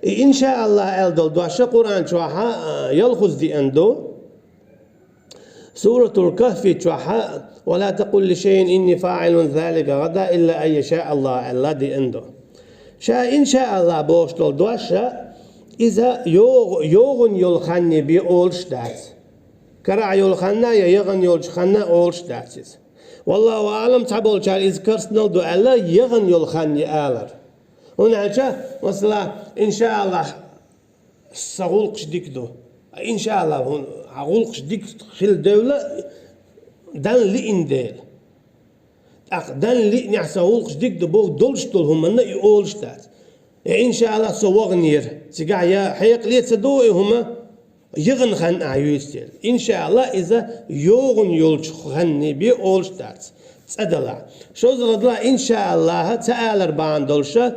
إن شاء الله ألدل دواشة قرآن شوحا يلخص دي أندو سورة الكهف شوحا ولا تقل لشيء إني فاعل ذلك غدا إلا أن يشاء الله الله دي أندو شا إن شاء الله بوشتل دواشة إذا يوغن يلخني بي أولش دات كرع يلخنا يغن يلخنا أولش داتس والله أعلم تعبول شار إذ كرسنل دو ألا يغن يلخني آلر هنا مثلا إن شاء الله سغولقش ديك دو إن شاء الله هغولقش ديك خل دولة دان لي إنديل دان لي نعسغولقش ديك دو بو دولش دول هم أنا يقولش دات إن شاء الله سوغنير سيقع يا حيق ليت سدوي هما يغن خن عيوستيل إن شاء الله إذا يوغن يولش خني بي أولش دات تسأدلا شو زغدلا إن شاء الله تعالى بان دولشة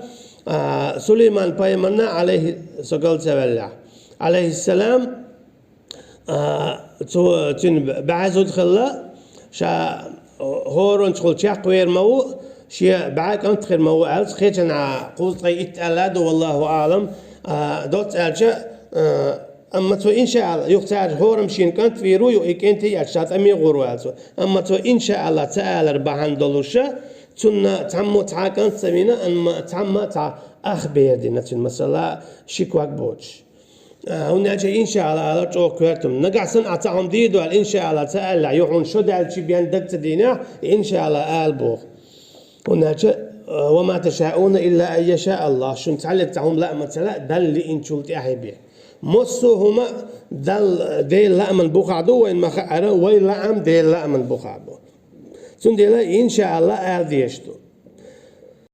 سليمان بايمنا عليه سقال سبلا عليه السلام بعث دخل شا هورن تقول شاق وير مو شيء بعد أنت خير مو ألس خيتنا قلت يتألد والله أعلم دوت أرجع أما تو إن شاء الله يختار هورم شين كنت في رويو إكنتي يشات أمي غروالس أما تو إن شاء الله تعالى بهان دولشة تنا تعمو تعاكن سمينا أن تعمى تع أخبار دي نتن مثلا شيكواك بوتش هنا جاي إن شاء الله على توكلتم نقعسن أتعم ديدو إن شاء الله تعالى يحون شو ده الشيء بين دكت دينا إن شاء الله ألبو هنا جاء وما تشاءون إلا أن يشاء الله شو نتعلق تعهم لا مثلا دل اللي إن شلت أحبه مصهما دل ديل لا من بقعدو وين ما خيره وين لا أم ديل لا من بقعدو سندلا إن شاء الله أرديشتو